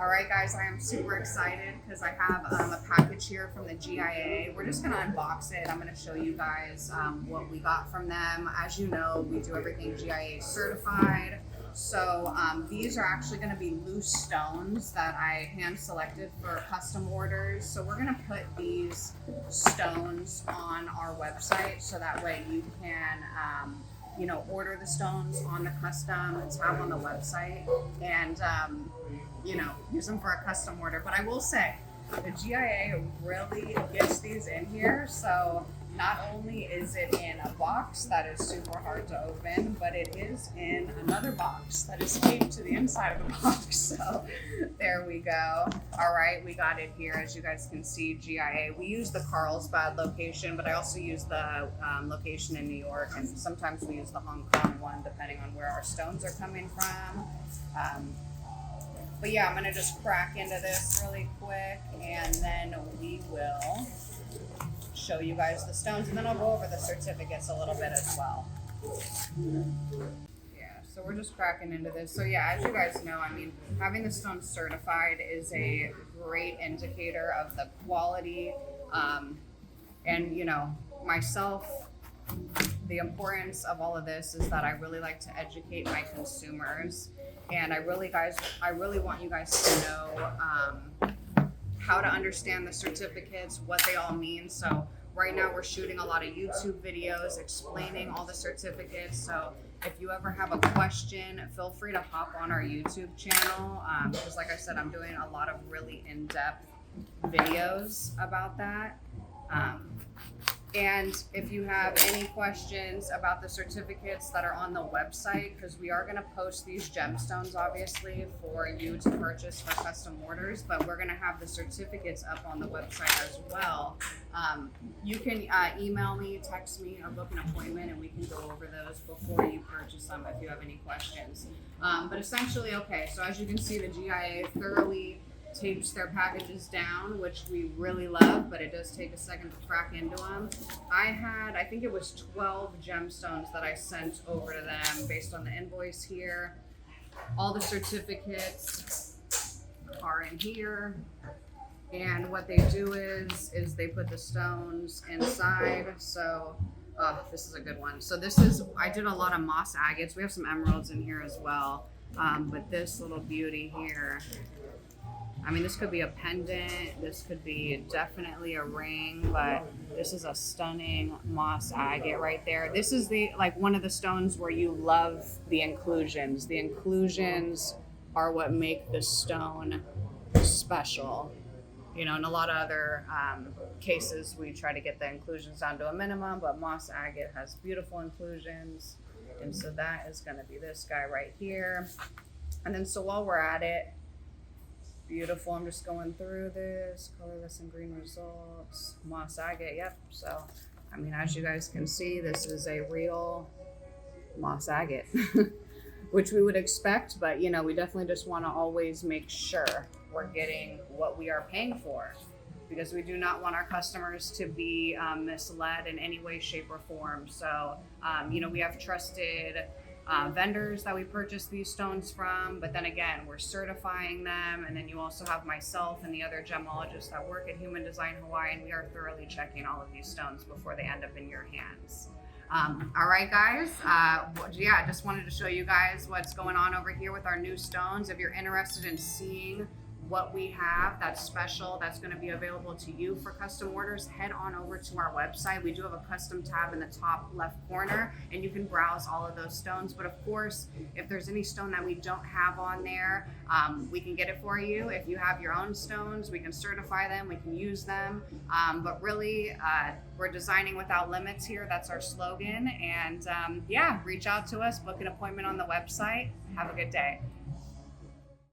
All right, guys, I am super excited because I have a package here from the GIA. We're just going to unbox it. I'm going to show you guys what we got from them. As you know, we do everything GIA certified. So these are actually going to be loose stones that I hand selected for custom orders. So we're going to put these stones on our website so that way you can order the stones on the custom tab on the website and use them for a custom order. But I will say the GIA really gets these in here. So not only is it in a box that is super hard to open, but it is in another box that is taped to the inside of the box. So there we go. All right, we got it here. As you guys can see, GIA. We use the Carlsbad location, but I also use the location in New York, and sometimes we use the Hong Kong one, depending on where our stones are coming from. But yeah, I'm gonna just crack into this really quick, and then we will show you guys the stones, and then I'll go over the certificates a little bit as well. Yeah, so we're just cracking into this. So yeah, as you guys know, I mean, having the stones certified is a great indicator of the quality. And myself, the importance of all of this is that I really like to educate my consumers, and I really want you guys to know how to understand the certificates, what they all mean. So right now we're shooting a lot of YouTube videos explaining all the certificates. So if you ever have a question, feel free to hop on our YouTube channel, because like I said, I'm doing a lot of really in-depth videos about that. And if you have any questions about the certificates that are on the website, because we are going to post these gemstones obviously for you to purchase for custom orders, but we're going to have the certificates up on the website as well. You can email me, text me, or book an appointment, and we can go over those before you purchase them if you have any questions. But essentially, okay, so as you can see, the GIA thoroughly tapes their packages down, which we really love, but it does take a second to crack into them. I think it was 12 gemstones that I sent over to them based on the invoice here. All the certificates are in here, and what they do is they put the stones inside. So this is a good one. So I did a lot of moss agates. We have some emeralds in here as well, but this little beauty here, I mean, this could be a pendant, this could be definitely a ring, but this is a stunning moss agate right there. This is one of the stones where you love the inclusions. The inclusions are what make the stone special. In a lot of other cases, we try to get the inclusions down to a minimum, but moss agate has beautiful inclusions. And so that is gonna be this guy right here. And then so while we're at it, beautiful. I'm just going through this. Colorless and green results. Moss agate, yep. So, I mean, as you guys can see, this is a real moss agate, which we would expect, but we definitely just want to always make sure we're getting what we are paying for, because we do not want our customers to be misled in any way, shape, or form. So, we have trusted vendors that we purchase these stones from, but then again, we're certifying them, and then you also have myself and the other gemologists that work at Human Design Hawaii, and we are thoroughly checking all of these stones before they end up in your hands. All right, guys, I just wanted to show you guys what's going on over here with our new stones. If you're interested in seeing what we have that's special, that's going to be available to you for custom orders, head on over to our website. We do have a custom tab in the top left corner, and you can browse all of those stones. But of course, if there's any stone that we don't have on there, we can get it for you. If you have your own stones, we can certify them, we can use them. But really, we're designing without limits here. That's our slogan. And reach out to us, book an appointment on the website. Have a good day.